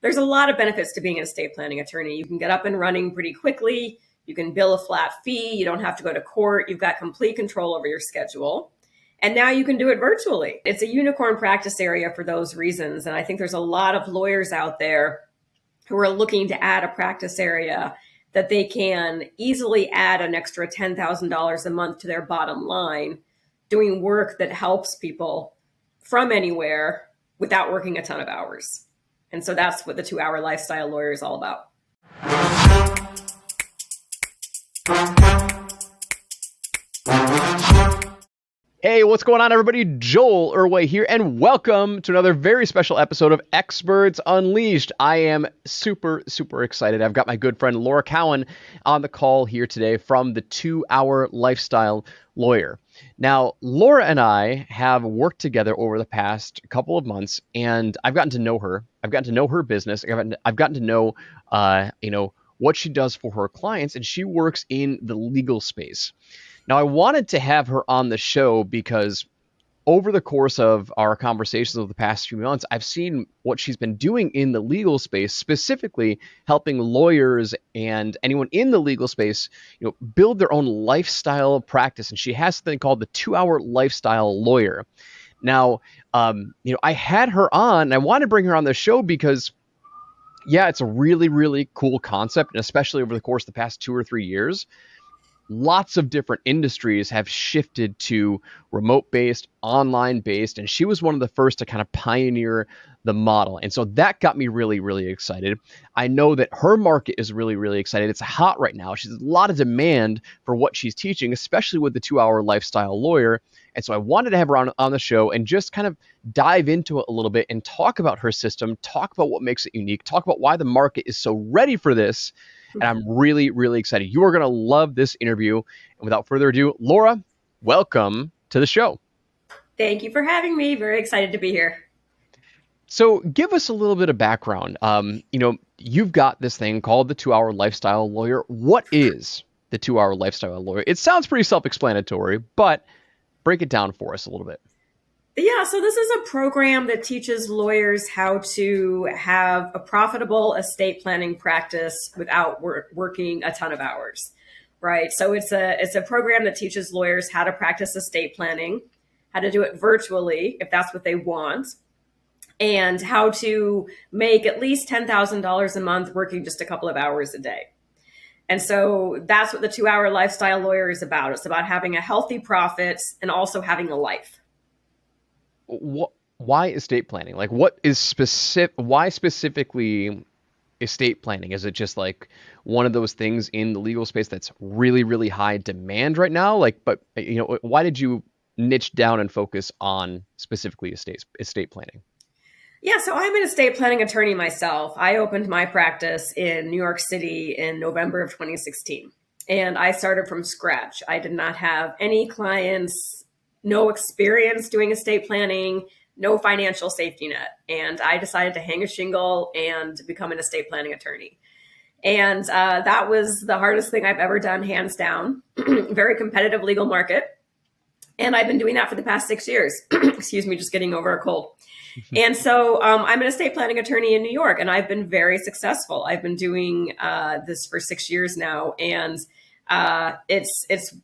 there's a lot of benefits to being an estate planning attorney. You can get up and running pretty quickly. You can bill a flat fee. You don't have to go to court. You've got complete control over your schedule. And now you can do it virtually. It's a unicorn practice area for those reasons. And I think there's a lot of lawyers out there who are looking to add a practice area that they can easily add an extra $10,000 a month to their bottom line, doing work that helps people from anywhere without working a ton of hours. And so that's what the 2-Hour Lifestyle Lawyer is all about. Hey, what's going on, everybody? Joel Irway here, and welcome to another very special episode of Experts Unleashed. I am super excited. I've got my good friend Laura Cowan on the call here today from the 2-Hour Lifestyle Lawyer. Now, Laura and I have worked together over the past couple of months, and I've gotten to know her. I've gotten to know her business. I've gotten to know, what she does for her clients, and she works in the legal space. Now, I wanted to have her on the show because over the course of our conversations over the past few months, I've seen what she's been doing in the legal space, specifically helping lawyers and anyone in the legal space, build their own lifestyle practice. And she has something called the 2-Hour Lifestyle Lawyer. Now, I had her on, and I wanted to bring her on the show because, yeah, it's a really cool concept, and especially over the course of the past 2 or 3 years. Lots of different industries have shifted to remote-based, online-based, and she was one of the first to kind of pioneer the model. And so that got me really excited. I know that her market is really excited. It's hot right now. She's a lot of demand for what she's teaching, especially with the 2-Hour Lifestyle Lawyer. And so I wanted to have her on the show and just kind of dive into it a little bit and talk about her system, talk about what makes it unique, talk about why the market is so ready for this. And I'm really excited. You are going to love this interview. And without further ado, Laura, welcome to the show. Thank you for having me. Very excited to be here. So give us a little bit of background. You've got this thing called the 2-Hour Lifestyle Lawyer. What is the 2-Hour Lifestyle Lawyer? It sounds pretty self-explanatory, but break it down for us a little bit. Yeah, so this is a program that teaches lawyers how to have a profitable estate planning practice without working a ton of hours, right? So it's a program that teaches lawyers how to practice estate planning, how to do it virtually if that's what they want, and how to make at least $10,000 a month working just a couple of hours a day. And so that's what the 2-Hour Lifestyle Lawyer is about. It's about having a healthy profit and also having a life. Why estate planning? Like, what is why specifically estate planning? Is it just like one of those things in the legal space that's really high demand right now? Why did you niche down and focus on specifically estate planning? Yeah, so I'm an estate planning attorney myself. I opened my practice in New York City in November of 2016, and I started from scratch. I did not have any clients, no experience doing estate planning, no financial safety net. And I decided to hang a shingle and become an estate planning attorney. And that was the hardest thing I've ever done, hands down. Very competitive legal market. And I've been doing that for the past 6 years. Excuse me, just getting over a cold. And so I'm an estate planning attorney in New York, and I've been very successful. I've been doing this for 6 years now. And it's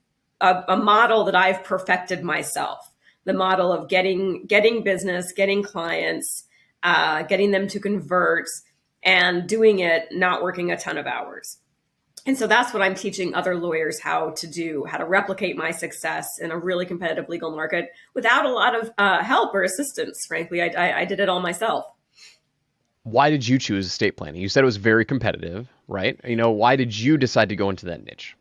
a model that I've perfected myself, the model of getting business, getting clients, getting them to convert, and doing it not working a ton of hours. And so that's what I'm teaching other lawyers how to do, how to replicate my success in a really competitive legal market without a lot of help or assistance. Frankly, I did it all myself. Why did you choose estate planning? You said it was very competitive, right? Why did you decide to go into that niche?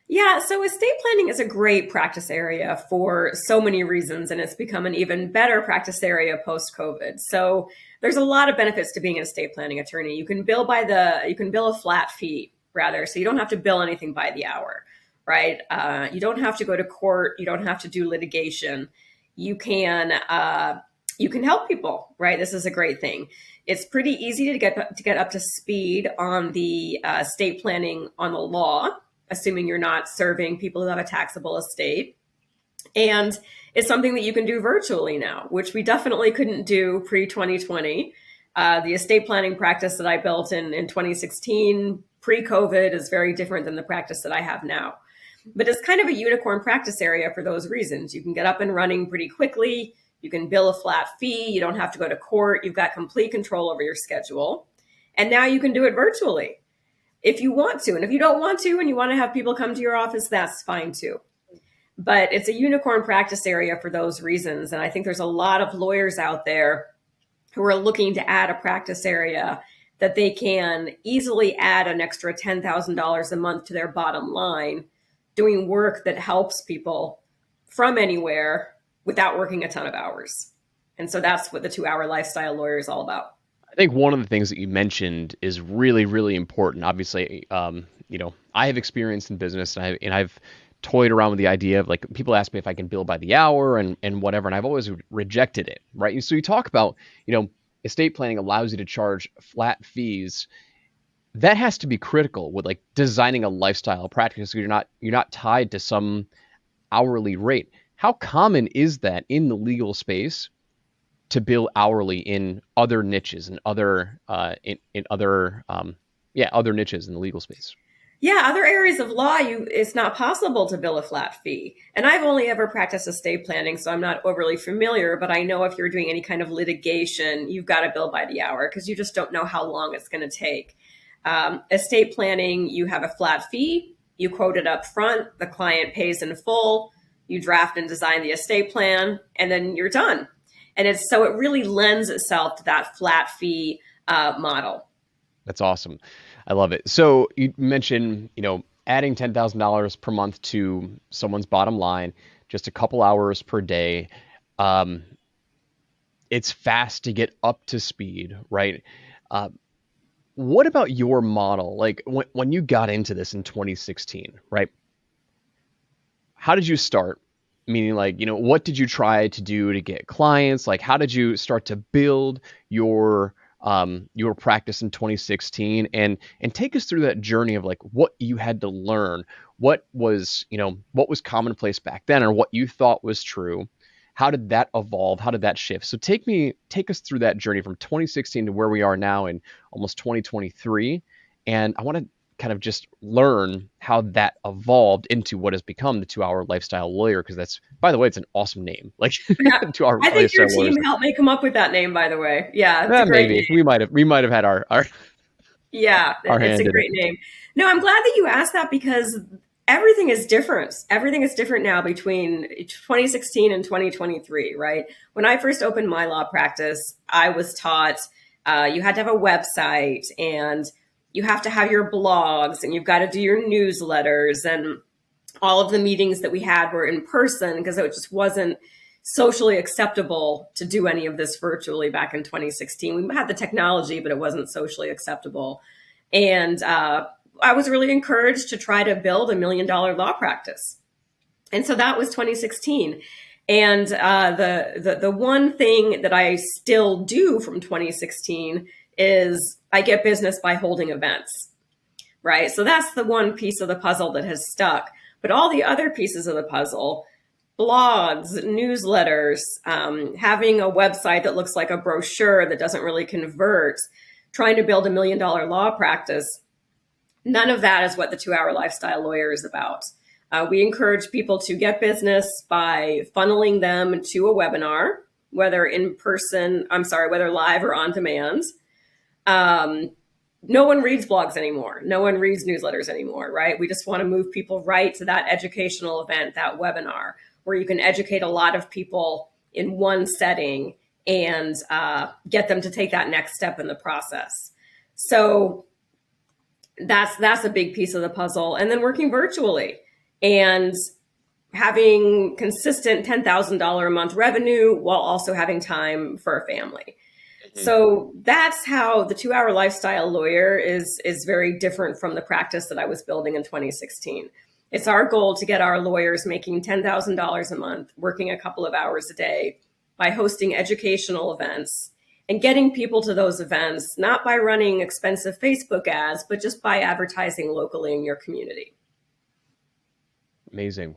Yeah, so estate planning is a great practice area for so many reasons, and it's become an even better practice area post-COVID. So there's a lot of benefits to being an estate planning attorney. You can bill a flat fee, rather, so you don't have to bill anything by the hour, right? You don't have to go to court. You don't have to do litigation. You can help people, right? This is a great thing. It's pretty easy to get up to speed on the estate planning on the law, assuming you're not serving people who have a taxable estate. And it's something that you can do virtually now, which we definitely couldn't do pre-2020. The estate planning practice that I built in 2016 pre-COVID is very different than the practice that I have now. But it's kind of a unicorn practice area for those reasons. You can get up and running pretty quickly. You can bill a flat fee. You don't have to go to court. You've got complete control over your schedule. And now you can do it virtually if you want to. And if you don't want to and you want to have people come to your office, that's fine too. But it's a unicorn practice area for those reasons. And I think there's a lot of lawyers out there who are looking to add a practice area that they can easily add an extra $10,000 a month to their bottom line, doing work that helps people from anywhere without working a ton of hours. And so that's what the 2-Hour Lifestyle Lawyer is all about. I think one of the things that you mentioned is really, really important. Obviously, I have experience in business, and I've toyed around with the idea of, like, people ask me if I can bill by the hour and whatever, and I've always rejected it, right? So you talk about, estate planning allows you to charge flat fees. That has to be critical with, like, designing a lifestyle practice. So you're not tied to some hourly rate. How common is that in the legal space to bill hourly in other niches and other niches in the legal space? Yeah, other areas of law, it's not possible to bill a flat fee. And I've only ever practiced estate planning, so I'm not overly familiar, but I know if you're doing any kind of litigation, you've got to bill by the hour because you just don't know how long it's going to take. Estate planning, you have a flat fee, you quote it up front, the client pays in full, you draft and design the estate plan, and then you're done. And it really lends itself to that flat fee model. That's awesome. I love it. So you mentioned, adding $10,000 per month to someone's bottom line, just a couple hours per day. It's fast to get up to speed, right? What about your model? Like, when you got into this in 2016, right? How did you start? Meaning, like, what did you try to do to get clients? Like, how did you start to build your practice in 2016, and take us through that journey of, like, what you had to learn, what was commonplace back then, or what you thought was true. How did that evolve? How did that shift? So take us through that journey from 2016 to where we are now in almost 2023. And I want to kind of just learn how that evolved into what has become the 2-Hour Lifestyle Lawyer, because that's, by the way, it's an awesome name. Like, Yeah. 2-Hour I think Lifestyle your team Lawyers. helped me come up with that name, by the way. Yeah, it's a great Maybe name. we might have had our Yeah, our it's hand a in it. great name. No, I'm glad that you asked that because everything is different. Everything is different now between 2016 and 2023, right? When I first opened my law practice, I was taught you had to have a website and you have to have your blogs and you've got to do your newsletters, and all of the meetings that we had were in person because it just wasn't socially acceptable to do any of this virtually back in 2016. We had the technology, but it wasn't socially acceptable. And I was really encouraged to try to build $1 million law practice. And so that was 2016. And the one thing that I still do from 2016 is I get business by holding events, right? So that's the one piece of the puzzle that has stuck. But all the other pieces of the puzzle, blogs, newsletters, having a website that looks like a brochure that doesn't really convert, trying to build $1 million law practice, none of that is what the 2-Hour Lifestyle Lawyer is about. We encourage people to get business by funneling them to a webinar, whether live or on demand. No one reads blogs anymore. No one reads newsletters anymore, right? We just want to move people right to that educational event, that webinar, where you can educate a lot of people in one setting and get them to take that next step in the process. So that's a big piece of the puzzle. And then working virtually and having consistent $10,000 a month revenue while also having time for a family. So that's how the 2-Hour Lifestyle Lawyer is very different from the practice that I was building in 2016. It's our goal to get our lawyers making $10,000 a month, working a couple of hours a day by hosting educational events and getting people to those events, not by running expensive Facebook ads, but just by advertising locally in your community. Amazing.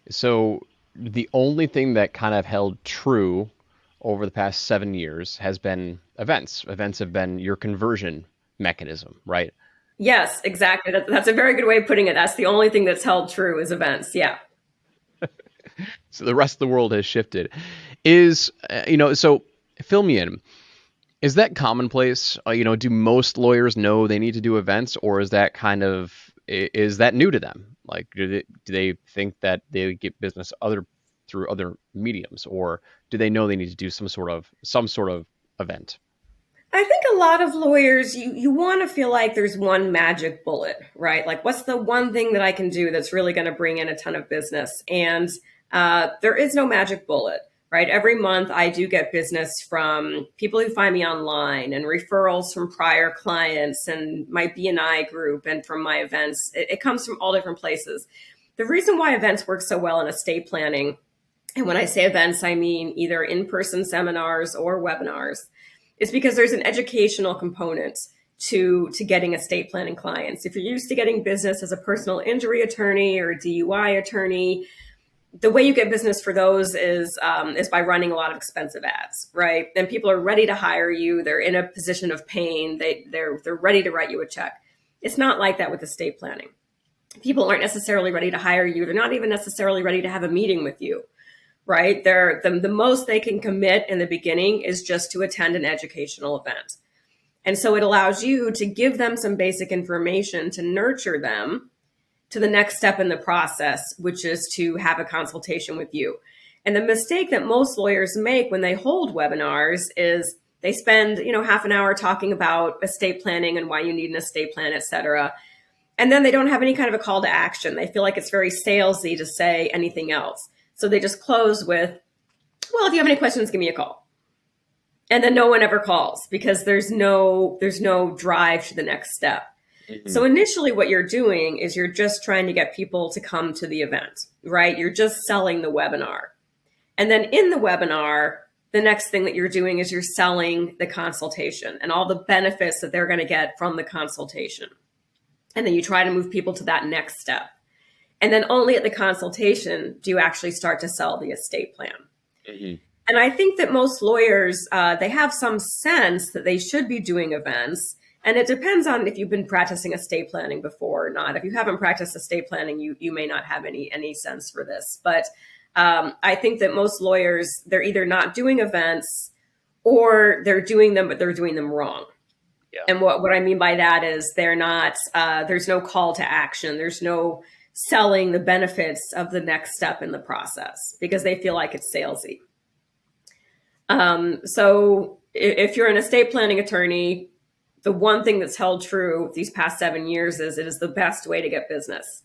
So the only thing that kind of held true over the past 7 years has been events. Events have been your conversion mechanism, right? Yes, exactly. That's a very good way of putting it. That's the only thing that's held true is events. Yeah. So the rest of the world has shifted. So fill me in. Is that commonplace? Do most lawyers know they need to do events, or is that new to them? Like, do they think that they get business through other mediums, or do they know they need to do some sort of event? I think a lot of lawyers, you want to feel like there's one magic bullet, right? Like, what's the one thing that I can do that's really going to bring in a ton of business? And there is no magic bullet, right? Every month, I do get business from people who find me online and referrals from prior clients and my BNI group and from my events. It comes from all different places. The reason why events work so well in estate planning, and when I say events, I mean either in person seminars or webinars, is because there's an educational component to getting estate planning clients. If you're used to getting business as a personal injury attorney or a DUI attorney, the way you get business for those is by running a lot of expensive ads, right? And people are ready to hire you. They're in a position of pain. They're ready to write you a check. It's not like that with estate planning. People aren't necessarily ready to hire you. They're not even necessarily ready to have a meeting with you, right? The most they can commit in the beginning is just to attend an educational event. And so it allows you to give them some basic information to nurture them to the next step in the process, which is to have a consultation with you. And the mistake that most lawyers make when they hold webinars is they spend, half an hour talking about estate planning and why you need an estate plan, et cetera. And then they don't have any kind of a call to action. They feel like it's very salesy to say anything else. So they just close with, well, if you have any questions, give me a call. And then no one ever calls because there's no drive to the next step. Mm-hmm. So initially what you're doing is you're just trying to get people to come to the event, right? You're just selling the webinar. And then in the webinar, the next thing that you're doing is you're selling the consultation and all the benefits that they're going to get from the consultation. And then you try to move people to that next step. And then only at the consultation do you actually start to sell the estate plan. Mm-hmm. And I think that most lawyers, they have some sense that they should be doing events. And it depends on if you've been practicing estate planning before or not. If you haven't practiced estate planning, you may not have any sense for this. But I think that most lawyers, they're either not doing events or they're doing them, but they're doing them wrong. Yeah. And what I mean by that is they're not, there's no call to action. There's no selling the benefits of the next step in the process because they feel like it's salesy. So if you're an estate planning attorney, the one thing that's held true these past 7 years is it is the best way to get business.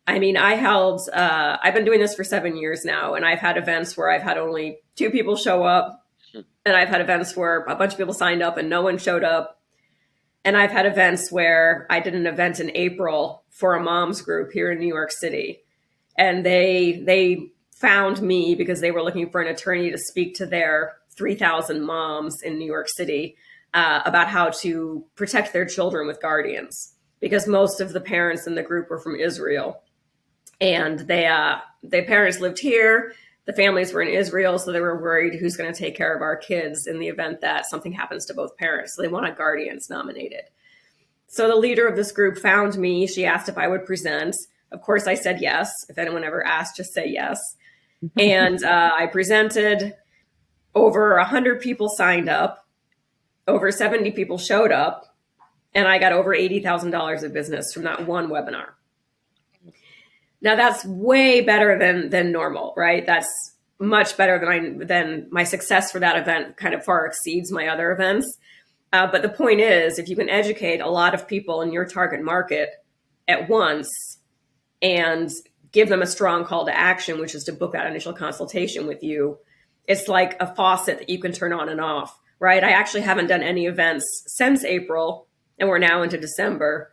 I mean, I've been doing this for 7 years now, and I've had events where I've had only 2 people show up, and I've had events where a bunch of people signed up and no one showed up. And I've had events where I did an event in April for a mom's group here in New York City, and they found me because they were looking for an attorney to speak to their 3,000 moms in New York City about how to protect their children with guardians, because most of the parents in the group were from Israel, and their parents lived here. The families were in Israel, so they were worried who's going to take care of our kids in the event that something happens to both parents. So they wanted guardians nominated. So the leader of this group found me. She asked if I would present. Of course, I said yes. If anyone ever asked, just say yes. And I presented. Over 100 people signed up. Over 70 people showed up. And I got over $80,000 of business from that one webinar. Now that's way better than normal, right? That's much better than my success for that event kind of far exceeds my other events. But the point is, if you can educate a lot of people in your target market at once and give them a strong call to action, which is to book that initial consultation with you, it's like a faucet that you can turn on and off, right? I actually haven't done any events since April, and we're now into December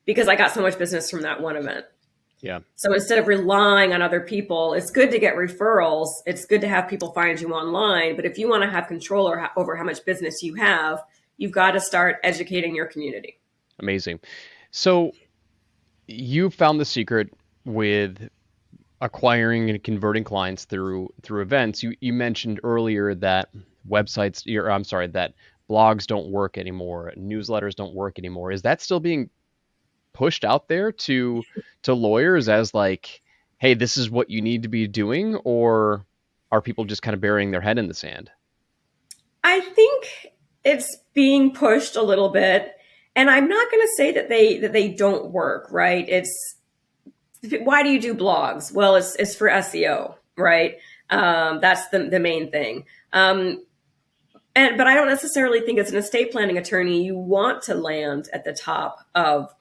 because I got so much business from that one event. Yeah. So instead of relying on other people, it's good to get referrals. It's good to have people find you online. But if you want to have control over how much business you have, you've got to start educating your community. Amazing. So you found the secret with acquiring and converting clients through events. You mentioned earlier that websites, I'm sorry, that blogs don't work anymore, newsletters don't work anymore. Is that still being pushed out there to lawyers as like, hey, this is what you need to be doing, or are people just kind of burying their head in the sand? I think it's being pushed a little bit, and I'm not going to say that they don't work, right? It's why do you do blogs? Well, it's for SEO, right? That's the main thing. But I don't necessarily think as an estate planning attorney you want to land at the top of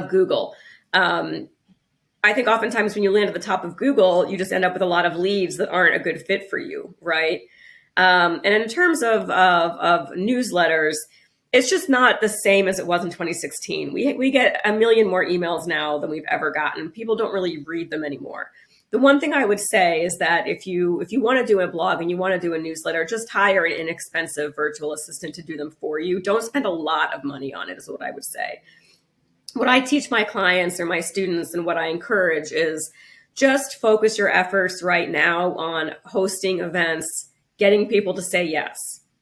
Google. I think oftentimes when you land at the top of Google, you just end up with a lot of leads that aren't a good fit for you, right? And in terms of newsletters, it's just not the same as it was in 2016. We get a million more emails now than we've ever gotten. People don't really read them anymore. The one thing I would say is that if you want to do a blog and you want to do a newsletter, just hire an inexpensive virtual assistant to do them for you. Don't spend a lot of money on it, is what I would say. What I teach my clients or my students and what I encourage is just focus your efforts right now on hosting events, getting people to say yes,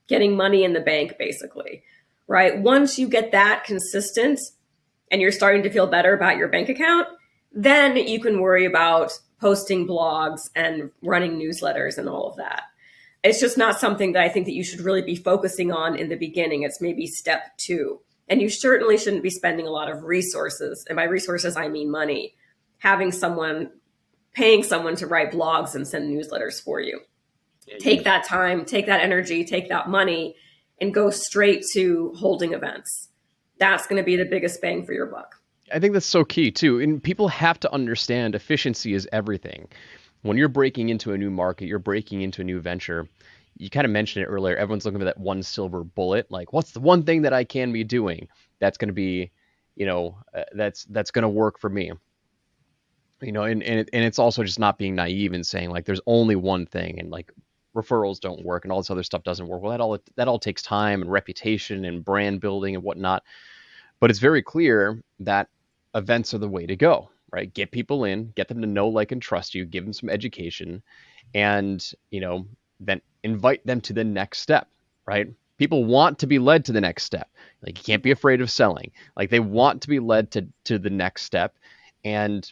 getting money in the bank, basically, right? Once you get that consistent and you're starting to feel better about your bank account, then you can worry about posting blogs and running newsletters and all of that. It's just not something that I think that you should really be focusing on in the beginning. It's maybe step 2. And you certainly shouldn't be spending a lot of resources. And by resources, I mean money, paying someone to write blogs and send newsletters for you. Take that time, take that energy, take that money, and go straight to holding events. That's going to be the biggest bang for your buck. I think that's so key too. And people have to understand efficiency is everything. When you're breaking into a new market, you're breaking into a new venture. You kind of mentioned it earlier. Everyone's looking for that one silver bullet. Like, what's the one thing that I can be doing that's going to be, that's going to work for me? And it's also just not being naive and saying like there's only one thing and like referrals don't work and all this other stuff doesn't work. Well, that all takes time and reputation and brand building and whatnot. But it's very clear that events are the way to go, right? Get people in, get them to know, like, and trust you, give them some education, and then invite them to the next step, right? People want to be led to the next step. Like, you can't be afraid of selling. Like, they want to be led to the next step. And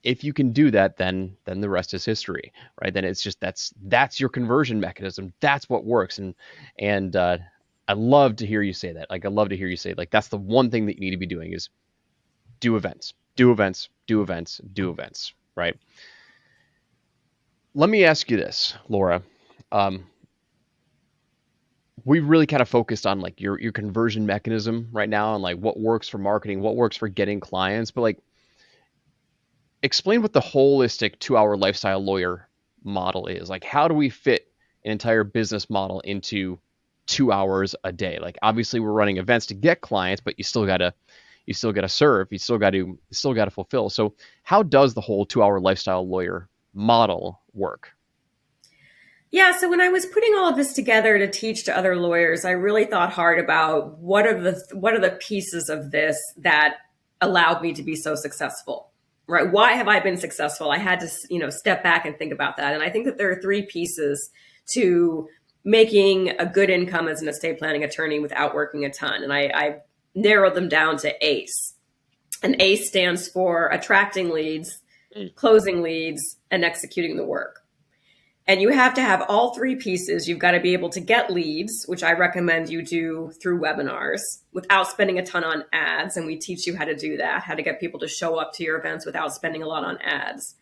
if you can do that, then the rest is history, right? Then it's just that's your conversion mechanism. That's what works. And I love to hear you say that. Like, I love to hear you say, like, that's the one thing that you need to be doing is do events, do events, do events, do events, right? Let me ask you this, Laura. We really kind of focused on like your conversion mechanism right now and like what works for marketing, what works for getting clients, but like explain what the holistic 2-hour lifestyle lawyer model is. Like, how do we fit an entire business model into 2 hours a day? Like, obviously we're running events to get clients, but you still gotta serve, you still gotta fulfill. So how does the whole 2-hour lifestyle lawyer model work? Yeah, so when I was putting all of this together to teach to other lawyers, I really thought hard about what are the pieces of this that allowed me to be so successful, right? Why have I been successful? I had to, step back and think about that. And I think that there are 3 pieces to making a good income as an estate planning attorney without working a ton. And I narrowed them down to ACE. And ACE stands for attracting leads, closing leads, and executing the work. And you have to have all 3 pieces. You've got to be able to get leads, which I recommend you do through webinars without spending a ton on ads. And we teach you how to do that, how to get people to show up to your events without spending a lot on ads.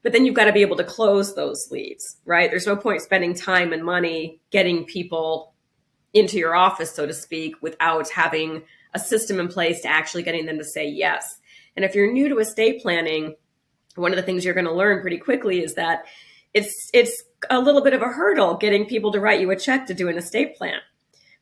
But then you've got to be able to close those leads, right? There's no point spending time and money getting people into your office, so to speak, without having a system in place to actually getting them to say yes. And if you're new to estate planning, one of the things you're going to learn pretty quickly is that it's a little bit of a hurdle getting people to write you a check to do an estate plan,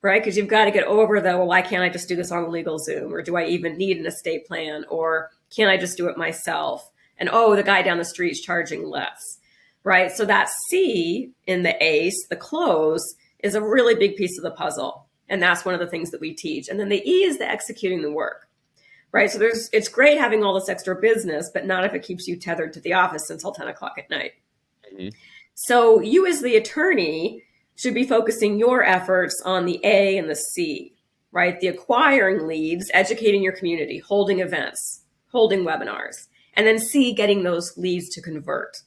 right? Because you've got to get over well, why can't I just do this on LegalZoom? Or do I even need an estate plan? Or can I just do it myself? And, the guy down the street is charging less, right? So that C in the ACE, the close, is a really big piece of the puzzle. And that's one of the things that we teach. And then the E is the executing the work, right? So it's great having all this extra business, but not if it keeps you tethered to the office until 10 o'clock at night. Mhm. So you as the attorney should be focusing your efforts on the A and the C, right? The acquiring leads, educating your community, holding events, holding webinars, and then C, getting those leads to convert.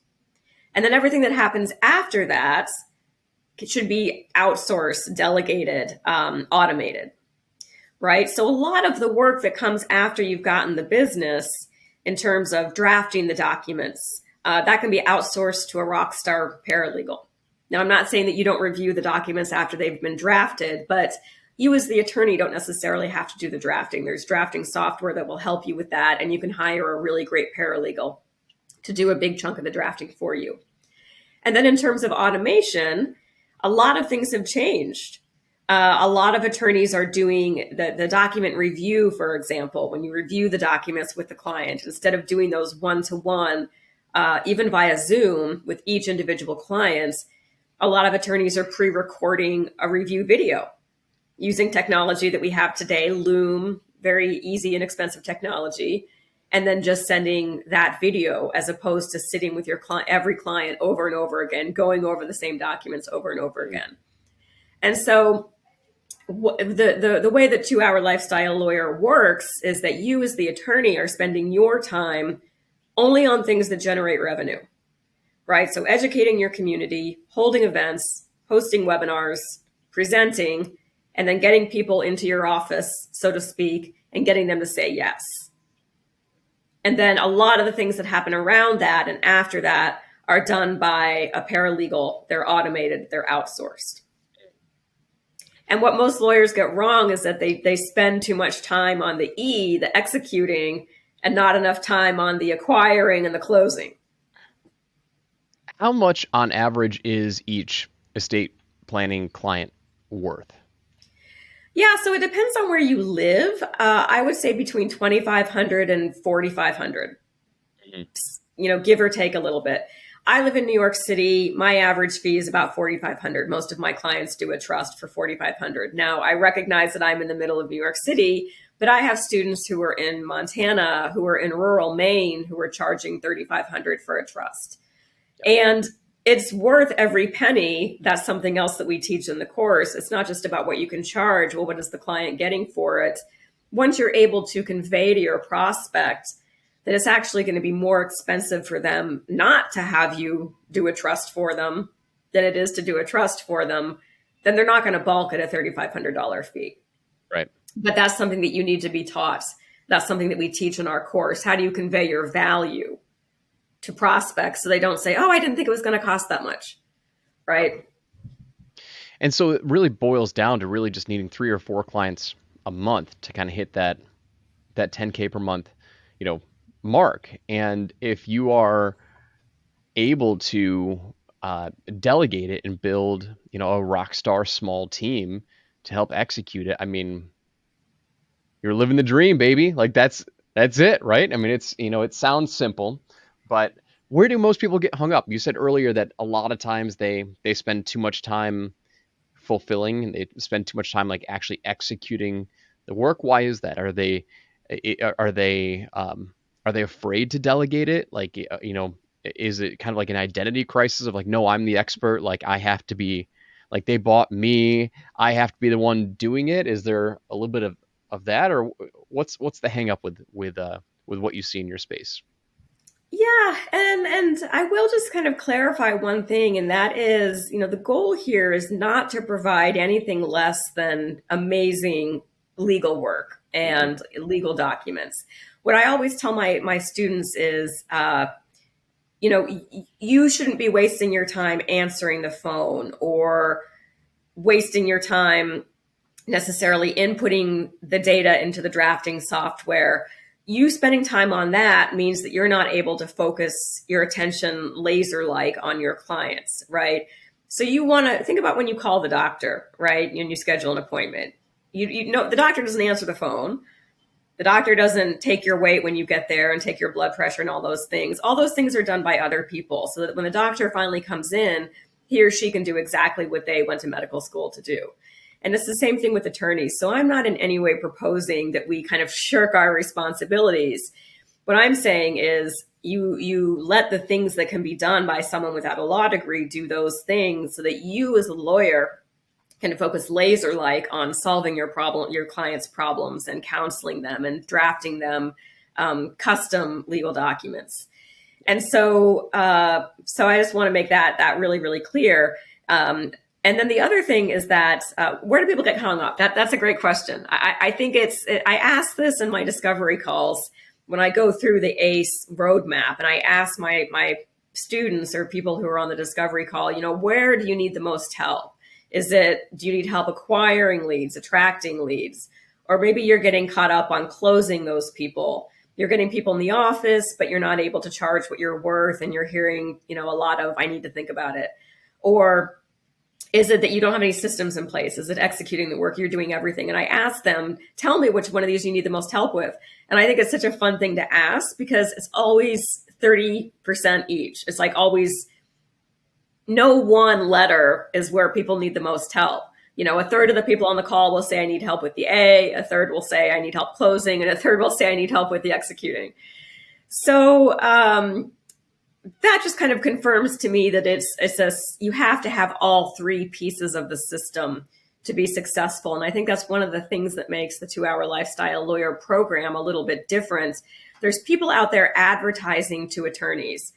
And then everything that happens after that should be outsourced, delegated, automated, right? So a lot of the work that comes after you've gotten the business in terms of drafting the documents, that can be outsourced to a rock star paralegal. Now, I'm not saying that you don't review the documents after they've been drafted, but you as the attorney don't necessarily have to do the drafting. There's drafting software that will help you with that, and you can hire a really great paralegal to do a big chunk of the drafting for you. And then in terms of automation, a lot of things have changed. A lot of attorneys are doing the document review, for example, when you review the documents with the client, instead of doing those one-to-one, even via Zoom with each individual client, a lot of attorneys are pre-recording a review video using technology that we have today, Loom, very easy, inexpensive technology, and then just sending that video as opposed to sitting with your client, every client over and over again, going over the same documents over and over again. And so the way the 2-hour lifestyle lawyer works is that you as the attorney are spending your time only on things that generate revenue, right? So educating your community, holding events, hosting webinars, presenting, and then getting people into your office, so to speak, and getting them to say yes. And then a lot of the things that happen around that and after that are done by a paralegal. They're automated, they're outsourced. And what most lawyers get wrong is that they spend too much time on the E, the executing, and not enough time on the acquiring and the closing. How much on average is each estate planning client worth? Yeah, so it depends on where you live. I would say between 2,500 and 4,500, give or take a little bit. I live in New York City. My average fee is about 4,500. Most of my clients do a trust for 4,500. Now, I recognize that I'm in the middle of New York City, but I have students who are in Montana, who are in rural Maine, who are charging 3,500 for a trust. And it's worth every penny. That's something else that we teach in the course. It's not just about what you can charge. Well, what is the client getting for it? Once you're able to convey to your prospect that it's actually going to be more expensive for them not to have you do a trust for them than it is to do a trust for them, then they're not going to balk at a $3,500 fee. Right. But that's something that you need to be taught. That's something that we teach in our course. How do you convey your value to prospects so they don't say, oh, I didn't think it was going to cost that much, right? And so it really boils down to really just needing 3 or 4 clients a month to kind of hit that 10K per month, mark. And if you are able to delegate it and build, a rock star small team to help execute it, I mean, you're living the dream, baby. Like that's it, right? I mean, it's, it sounds simple, but where do most people get hung up? You said earlier that a lot of times they spend too much time fulfilling and they spend too much time like actually executing the work. Why is that? Are they afraid to delegate it? Like, is it kind of like an identity crisis of like, no, I'm the expert. Like I have to be like, they bought me. I have to be the one doing it. Is there a little bit of that, or what's the hang up with what you see in your space? Yeah, and I will just kind of clarify one thing, and that is, the goal here is not to provide anything less than amazing legal work and legal documents. What I always tell my students is, you shouldn't be wasting your time answering the phone or wasting your time necessarily inputting the data into the drafting software. You spending time on that means that you're not able to focus your attention laser-like on your clients, right? So you want to think about when you call the doctor, right? And you schedule an appointment. You know, the doctor doesn't answer the phone. The doctor doesn't take your weight when you get there and take your blood pressure and all those things. All those things are done by other people so that when the doctor finally comes in, he or she can do exactly what they went to medical school to do. And it's the same thing with attorneys. So I'm not in any way proposing that we kind of shirk our responsibilities. What I'm saying is you let the things that can be done by someone without a law degree do those things so that you as a lawyer can focus laser like on solving your client's problems and counseling them and drafting them custom legal documents. And so I just want to make that really, really clear. And then the other thing is that where do people get hung up? That's a great question. I think I ask this in my discovery calls when I go through the ACE roadmap, and I ask my students or people who are on the discovery call, where do you need the most help? Do you need help acquiring leads, attracting leads? Or maybe you're getting caught up on closing those people. You're getting people in the office, but you're not able to charge what you're worth, and you're hearing, a lot of, I need to think about it. Or is it that you don't have any systems in place? Is it executing the work? You're doing everything. And I ask them, tell me which one of these you need the most help with. And I think it's such a fun thing to ask because it's always 30% each. It's like always no one letter is where people need the most help. A third of the people on the call will say, I need help with the a third will say, I need help closing, and a third will say, I need help with the executing. So that just kind of confirms to me that you have to have all three pieces of the system to be successful. And I think that's one of the things that makes the 2-Hour Lifestyle Lawyer program a little bit different. There's people out there advertising to attorneys,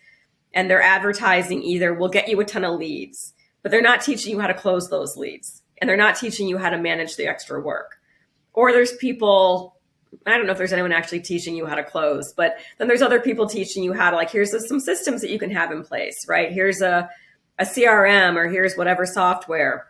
and they're advertising either we'll get you a ton of leads, but they're not teaching you how to close those leads. And they're not teaching you how to manage the extra work. Or there's people, I don't know if there's anyone actually teaching you how to close, but then there's other people teaching you how to, here's some systems that you can have in place, right? Here's a CRM, or here's whatever software.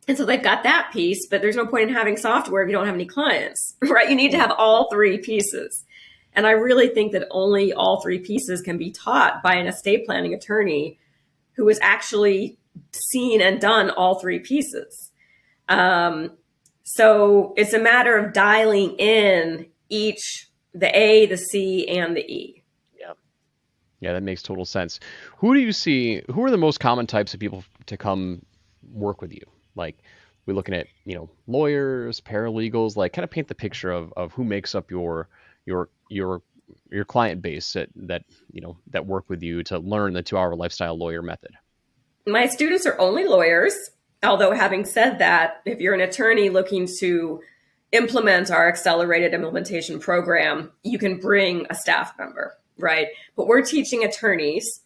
And so they've got that piece, but there's no point in having software if you don't have any clients, right? You need to have all three pieces. And I really think that only all three pieces can be taught by an estate planning attorney who has actually seen and done all three pieces. So it's a matter of dialing in the A, the C, and the E. Yeah, that makes total sense. Who do you see, who are the most common types of people to come work with you? Like, we're looking at, lawyers, paralegals, kind of paint the picture of who makes up your client base that work with you to learn the 2-Hour Lifestyle Lawyer method. My students are only lawyers. Although having said that, if you're an attorney looking to implement our accelerated implementation program, you can bring a staff member, right? But we're teaching attorneys.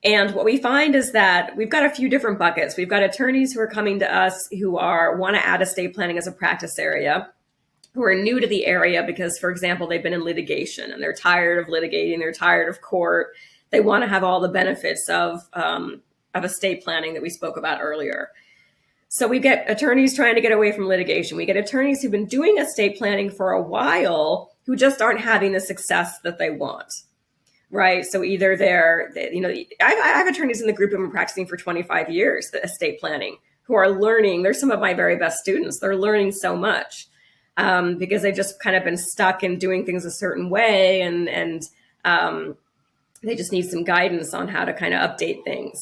And what we find is that we've got a few different buckets. We've got attorneys who are coming to us who want to add estate planning as a practice area, who are new to the area because, for example, they've been in litigation and they're tired of litigating, they're tired of court. They want to have all the benefits of estate planning that we spoke about earlier. So we get attorneys trying to get away from litigation. We get attorneys who've been doing estate planning for a while who just aren't having the success that they want, right? So either I have attorneys in the group who've been practicing for 25 years, the estate planning, who are learning. They're some of my very best students. They're learning so much because they've just kind of been stuck in doing things a certain way, and they just need some guidance on how to kind of update things.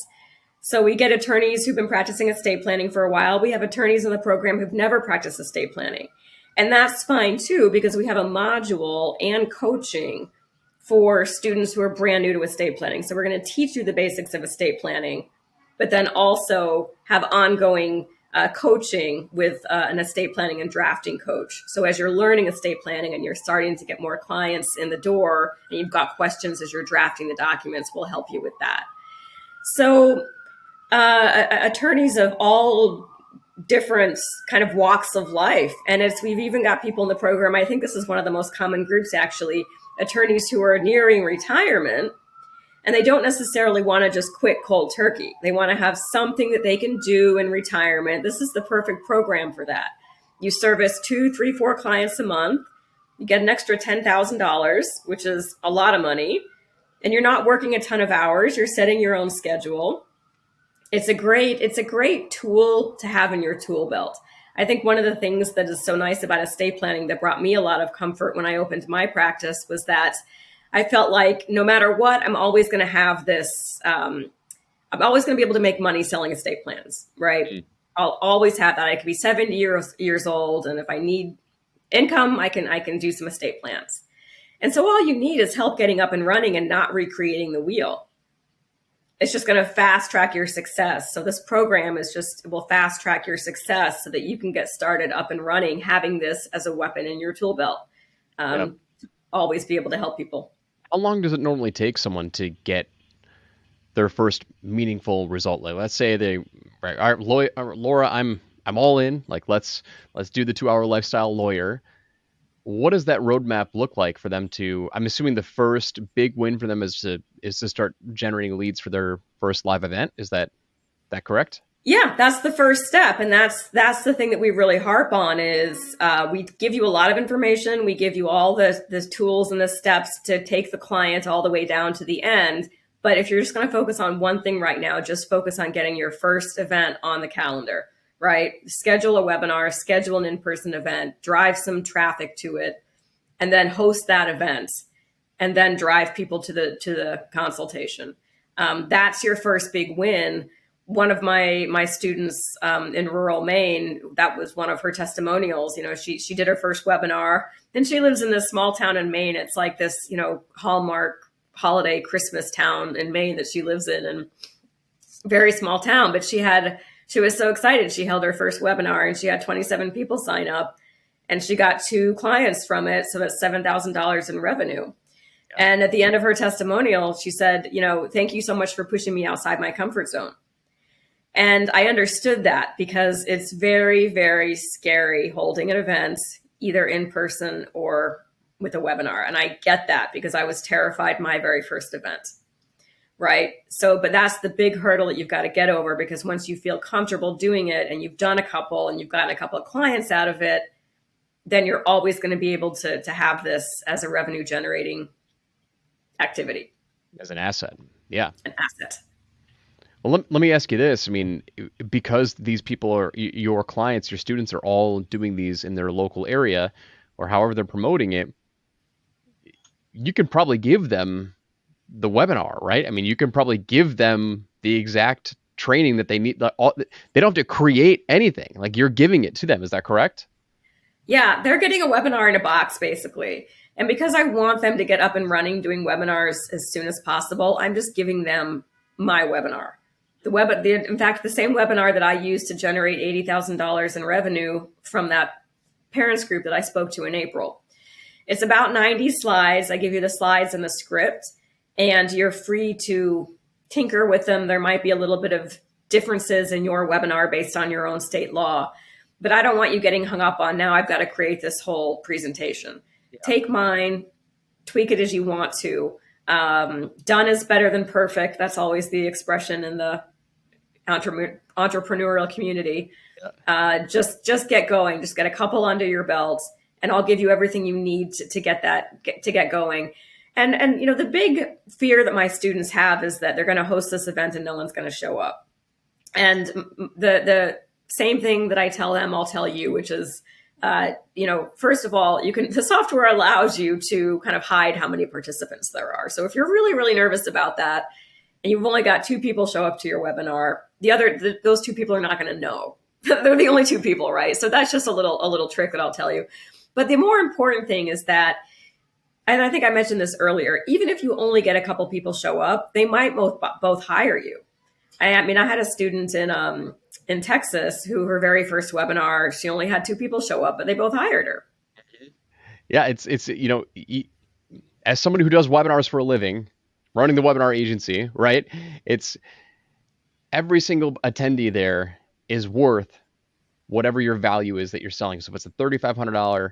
So we get attorneys who've been practicing estate planning for a while. We have attorneys in the program who've never practiced estate planning. And that's fine too, because we have a module and coaching for students who are brand new to estate planning. So we're going to teach you the basics of estate planning, but then also have ongoing coaching with an estate planning and drafting coach. So as you're learning estate planning and you're starting to get more clients in the door and you've got questions as you're drafting the documents, we'll help you with that. So attorneys of all different kind of walks of life. And we've even got people in the program, I think this is one of the most common groups actually, attorneys who are nearing retirement, and they don't necessarily want to just quit cold turkey. They want to have something that they can do in retirement. This is the perfect program for that. You service 2, 3, 4 clients a month. You get an extra $10,000, which is a lot of money. And you're not working a ton of hours. You're setting your own schedule. It's a great tool to have in your tool belt. I think one of the things that is so nice about estate planning that brought me a lot of comfort when I opened my practice was that I felt like no matter what, I'm always going to have this, I'm always going to be able to make money selling estate plans, right? I'll always have that. I could be 70 years old, and if I need income, I can do some estate plans. And so all you need is help getting up and running and not recreating the wheel. It's just going to fast track your success. So this program will fast track your success so that you can get started up and running, having this as a weapon in your tool belt. Yep. Always be able to help people. How long does it normally take someone to get their first meaningful result? Like, let's say they, right, all right, Laura, I'm all in. Like, let's do the 2 hour lifestyle lawyer. What does that roadmap look like for them to? I'm assuming the first big win for them is to start generating leads for their first live event. Is that correct? Yeah, that's the first step, and that's the thing that we really harp on is we give you a lot of information. We give you all the tools and the steps to take the client all the way down to the end. But if you're just going to focus on one thing right now, just focus on getting your first event on the calendar, right? Schedule a webinar, schedule an in-person event, drive some traffic to it, and then host that event, and then drive people to the consultation. That's your first big win. One of my students in rural Maine, that was one of her testimonials. She did her first webinar, and she lives in this small town in Maine. It's like this, Hallmark holiday Christmas town in Maine that she lives in, and very small town. But she was so excited. She held her first webinar, and she had 27 people sign up, and she got 2 clients from it. So that's $7,000 in revenue. And at the end of her testimonial, she said, thank you so much for pushing me outside my comfort zone. And I understood that because it's very, very scary holding an event, either in person or with a webinar. And I get that because I was terrified my very first event. Right. So, but that's the big hurdle that you've got to get over, because once you feel comfortable doing it and you've done a couple and you've gotten a couple of clients out of it, then you're always going to be able to have this as a revenue generating activity. As an asset. Yeah. An asset. Well, let me ask you this. I mean, because these people are your clients, your students are all doing these in their local area or however they're promoting it, you can probably give them the webinar, right? I mean, you can probably give them the exact training that they need. They don't have to create anything. Like, you're giving it to them. Is that correct? Yeah, they're getting a webinar in a box, basically. And because I want them to get up and running doing webinars as soon as possible, I'm just giving them my webinar. In fact, the same webinar that I used to generate $80,000 in revenue from that parents group that I spoke to in April. It's about 90 slides. I give you the slides and the script, and you're free to tinker with them. There might be a little bit of differences in your webinar based on your own state law, but I don't want you getting hung up on, now I've got to create this whole presentation. Yeah. Take mine, tweak it as you want to. Done is better than perfect. That's always the expression in the entrepreneurial community. Yeah. Just get going. Just get a couple under your belt, and I'll give you everything you need to get going. And the big fear that my students have is that they're going to host this event and no one's going to show up. And the same thing that I tell them, I'll tell you, which is, first of all, the software allows you to kind of hide how many participants there are. So if you're really, really nervous about that, and you've only got 2 people show up to your webinar, those 2 people are not going to know. They're the only 2 people, right? So that's just a little trick that I'll tell you. But the more important thing is that, and I think I mentioned this earlier, even if you only get a couple people show up, they might both hire you. I mean, I had a student in Texas who, her very first webinar, she only had 2 people show up, but they both hired her. Yeah, it's as somebody who does webinars for a living, running the webinar agency, right? It's every single attendee there is worth whatever your value is that you're selling. So if it's a $3,500,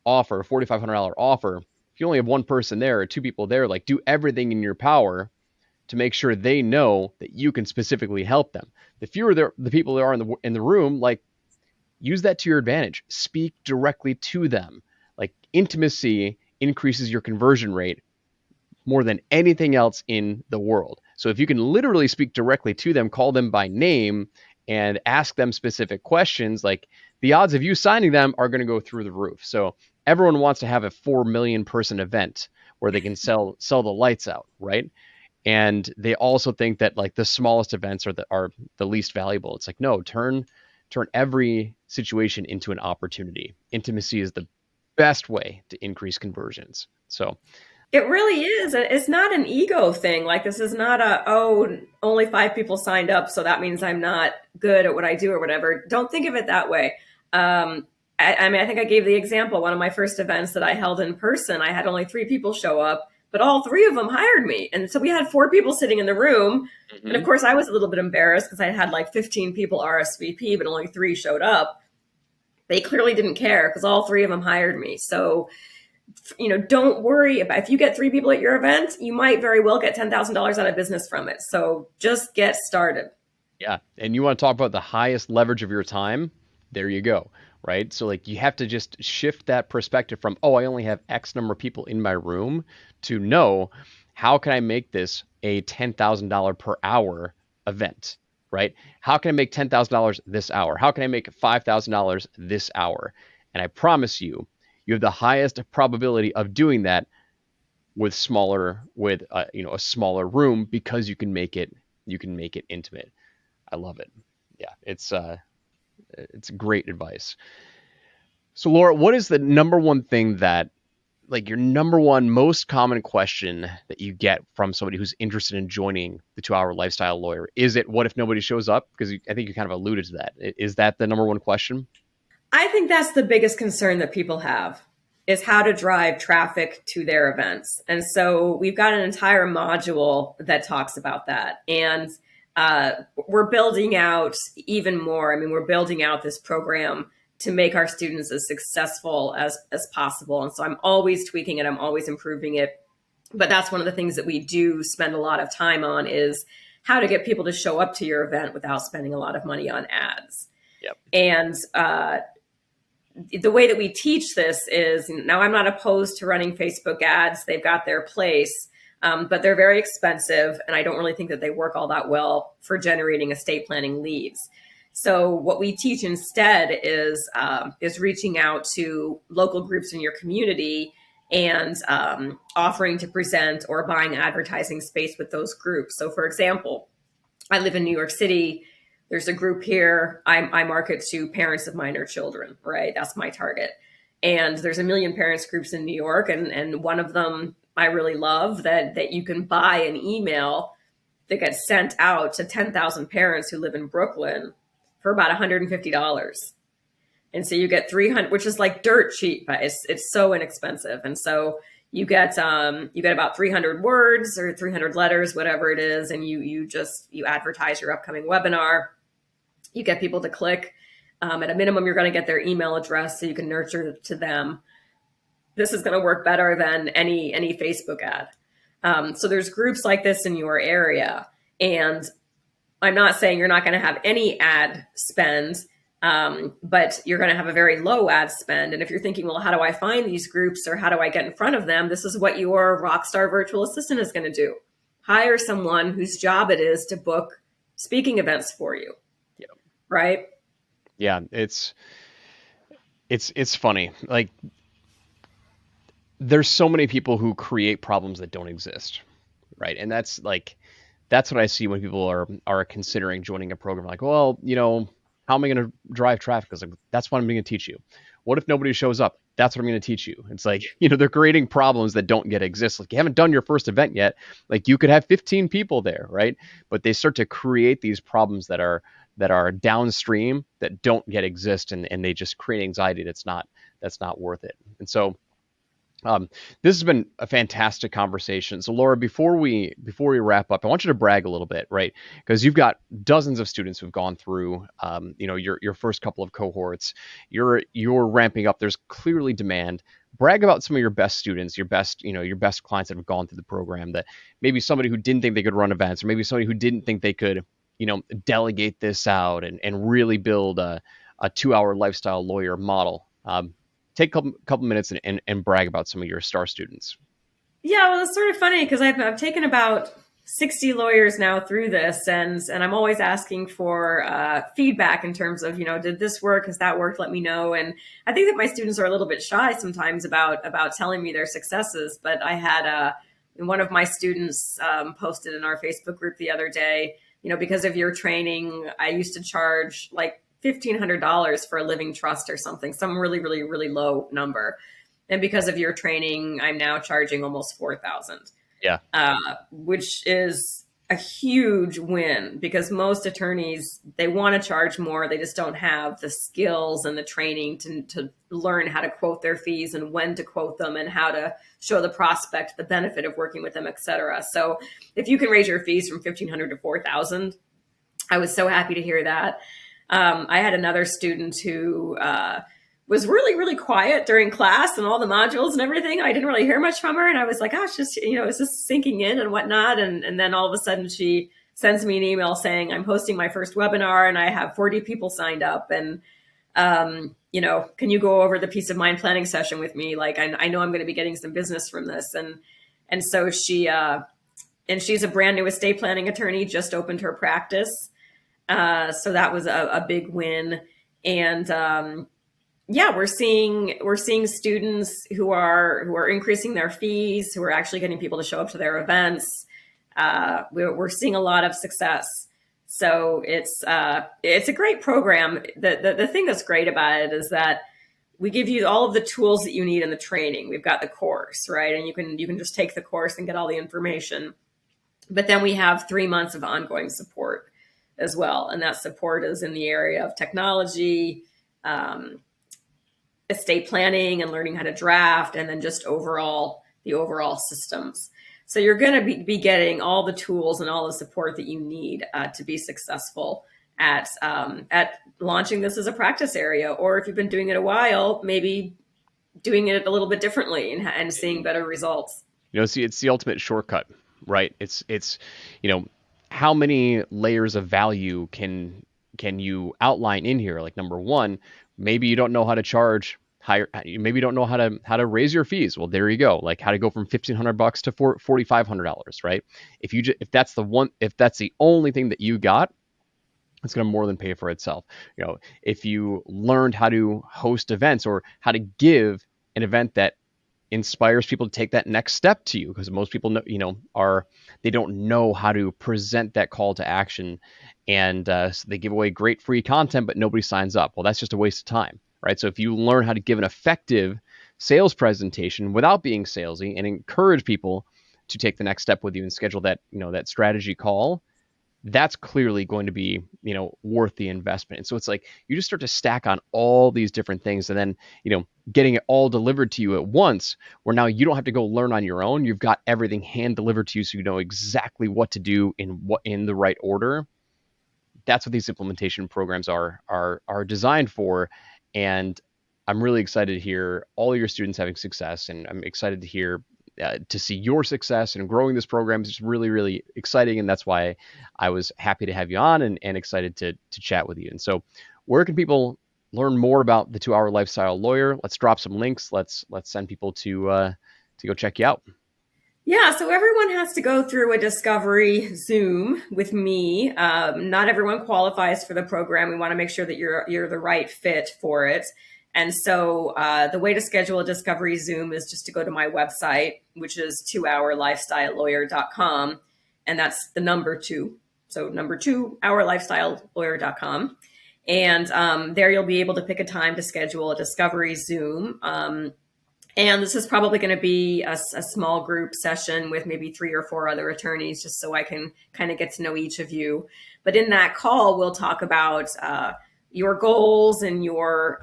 offer, a $4,500 offer, if you only have 1 person there or 2 people there, like, do everything in your power to make sure they know that you can specifically help them. The fewer the people there are in the room, like, use that to your advantage. Speak directly to them. Like, intimacy increases your conversion rate more than anything else in the world. So if you can literally speak directly to them, call them by name, and ask them specific questions, like, the odds of you signing them are going to go through the roof. So everyone wants to have a 4 million person event where they can sell the lights out, right? And they also think that like the smallest events are the least valuable. It's like, no, turn every situation into an opportunity. Intimacy is the best way to increase conversions. So It really is. It's not an ego thing. Like, this is not a, oh, only 5 people signed up, so that means I'm not good at what I do or whatever. Don't think of it that way. I mean, I think I gave the example. One of my first events that I held in person, I had only 3 people show up, but all 3 of them hired me. And so we had 4 people sitting in the room. And of mhm. course, I was a little bit embarrassed because I had like 15 people RSVP, but only 3 showed up. They clearly didn't care because all 3 of them hired me. So, don't worry about, if you get 3 people at your event, you might very well get $10,000 out of business from it. So just get started. Yeah. And you want to talk about the highest leverage of your time? There you go. Right. So, like, you have to just shift that perspective from, oh, I only have X number of people in my room to no, how can I make this a $10,000 per hour event? Right. How can I make $10,000 this hour? How can I make $5,000 this hour? And I promise you, you have the highest probability of doing that with a smaller room because you can make it intimate. I love it. Yeah, it's great advice. So Laura, what is the number one thing that, like, your number one most common question that you get from somebody who's interested in joining the 2 Hour Lifestyle Lawyer? Is it, what if nobody shows up? Because I think you kind of alluded to that. Is that the number one question? I think that's the biggest concern that people have, is how to drive traffic to their events. And so we've got an entire module that talks about that. And we're building out even more. I mean, we're building out this program to make our students as successful as possible. And so I'm always tweaking it. I'm always improving it. But that's one of the things that we do spend a lot of time on, is how to get people to show up to your event without spending a lot of money on ads. Yep. And the way that we teach this is, now I'm not opposed to running Facebook ads. They've got their place, but they're very expensive. And I don't really think that they work all that well for generating estate planning leads. So what we teach instead is reaching out to local groups in your community and offering to present or buying advertising space with those groups. So for example, I live in New York City. There's a group here. I market to parents of minor children, right? That's my target. And there's a million parents groups in New York. And one of them I really love, that you can buy an email that gets sent out to 10,000 parents who live in Brooklyn for about $150. And so you get 300, which is like dirt cheap, but it's so inexpensive. And so you get about 300 words or 300 letters, whatever it is, and you advertise your upcoming webinar. You get people to click. At a minimum, you're going to get their email address so you can nurture to them. This is going to work better than any Facebook ad. So there's groups like this in your area, and I'm not saying you're not going to have any ad spend, but you're going to have a very low ad spend. And if you're thinking, well, how do I find these groups, or how do I get in front of them? This is what your rockstar virtual assistant is going to do. Hire someone whose job it is to book speaking events for you. Yeah. Right? Yeah, it's funny. Like, there's so many people who create problems that don't exist, right? And that's what I see when people are considering joining a program. Like, well, how am I going to drive traffic? It's like, that's what I'm going to teach you. What if nobody shows up? That's what I'm going to teach you. It's like, they're creating problems that don't yet exist. Like, you haven't done your first event yet. Like, you could have 15 people there, right? But they start to create these problems that are downstream, that don't yet exist, and they just create anxiety that's not worth it. And so this has been a fantastic conversation. So Laura, before we wrap up, I want you to brag a little bit, right? Because you've got dozens of students who've gone through, your first couple of cohorts. You're ramping up. There's clearly demand. Brag about some of your best students, your best clients that have gone through the program. That maybe somebody who didn't think they could run events, or maybe somebody who didn't think they could, delegate this out and really build a 2 Hour Lifestyle Lawyer model. Take a couple minutes and brag about some of your star students. Yeah, well, it's sort of funny because I've taken about 60 lawyers now through this, and I'm always asking for feedback in terms of, did this work? Has that worked? Let me know. And I think that my students are a little bit shy sometimes about telling me their successes. But I had one of my students posted in our Facebook group the other day, because of your training, I used to charge like $1,500 for a living trust or something, some really, really, really low number. And because of your training, I'm now charging almost 4,000. Yeah. Which is a huge win, because most attorneys, they want to charge more. They just don't have the skills and the training to learn how to quote their fees and when to quote them and how to show the prospect the benefit of working with them, et cetera. So if you can raise your fees from 1,500 to 4,000, I was so happy to hear that. I had another student who was really, really quiet during class and all the modules and everything. I didn't really hear much from her. And I was like, gosh, just, it's just sinking in and whatnot. And then all of a sudden she sends me an email saying, I'm hosting my first webinar and I have 40 people signed up. And, can you go over the peace of mind planning session with me? Like, I know I'm going to be getting some business from this. And so she's a brand new estate planning attorney, just opened her practice. So that was a big win. And, we're seeing students who are increasing their fees, who are actually getting people to show up to their events. We're seeing a lot of success. So it's a great program. The thing that's great about it is that we give you all of the tools that you need in the training. We've got the course, right? And you can just take the course and get all the information. But then we have 3 months of ongoing support as well. And that support is in the area of technology, estate planning and learning how to draft, and then just the overall systems. So you're going to be getting all the tools and all the support that you need to be successful at launching this as a practice area. Or if you've been doing it a while, maybe doing it a little bit differently and seeing better results. It's the ultimate shortcut, right? It's how many layers of value can you outline in here? Like, number one, maybe you don't know how to charge higher. Maybe you don't know how to raise your fees. Well, there you go. Like, how to go from $1,500 to $4,500, right? If that's the only thing that you got, it's going to more than pay for itself. If you learned how to host events or how to give an event that inspires people to take that next step to you, because most people they don't know how to present that call to action, and so they give away great free content, but nobody signs up. Well, that's just a waste of time, right? So if you learn how to give an effective sales presentation without being salesy and encourage people to take the next step with you and schedule that that strategy call, that's clearly going to be, worth the investment. And so it's like you just start to stack on all these different things, and then, getting it all delivered to you at once, where now you don't have to go learn on your own. You've got everything hand delivered to you, so you know exactly what to do in the right order. That's what these implementation programs are designed for. And I'm really excited to hear all of your students having success, and I'm excited to hear to see your success and growing this program. Is just really, really exciting. And that's why I was happy to have you on and excited to chat with you. And so where can people learn more about the 2-Hour Lifestyle Lawyer? Let's drop some links. Let's send people to go check you out. Yeah, so everyone has to go through a discovery Zoom with me. Not everyone qualifies for the program. We want to make sure that you're the right fit for it. And so the way to schedule a discovery Zoom is just to go to my website, which is 2hourlifestylelawyer.com. And that's the number 2. So number 2, hourlifestylelawyer.com. And there you'll be able to pick a time to schedule a discovery Zoom. And this is probably going to be a small group session with maybe 3 or 4 other attorneys, just so I can kind of get to know each of you. But in that call, we'll talk about your goals and your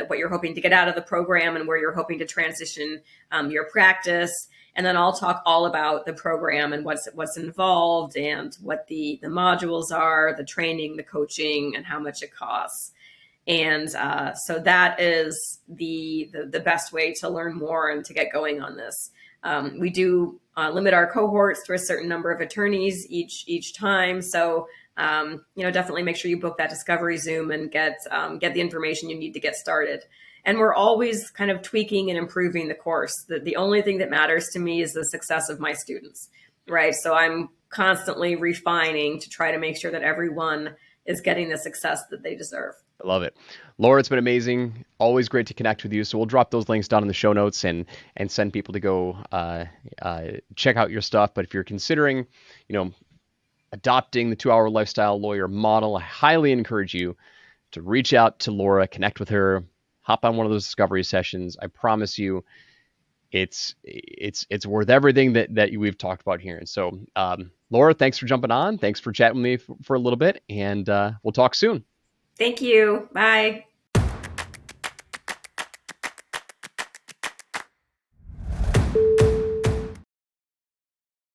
what you're hoping to get out of the program and where you're hoping to transition your practice. And then I'll talk all about the program and what's involved and what the modules are, the training, the coaching, and how much it costs. And so that is the best way to learn more and to get going on this. We do limit our cohorts to a certain number of attorneys each time. So definitely make sure you book that discovery Zoom and get the information you need to get started. And we're always kind of tweaking and improving the course. The only thing that matters to me is the success of my students, right? So I'm constantly refining to try to make sure that everyone is getting the success that they deserve. I love it. Laura, it's been amazing. Always great to connect with you. So we'll drop those links down in the show notes and send people to go check out your stuff. But if you're considering, adopting the 2 Hour Lifestyle Lawyer model, I highly encourage you to reach out to Laura, connect with her, hop on one of those discovery sessions. I promise you, it's worth everything that we've talked about here. And so, Laura, thanks for jumping on. Thanks for chatting with me for a little bit, and we'll talk soon. Thank you. Bye.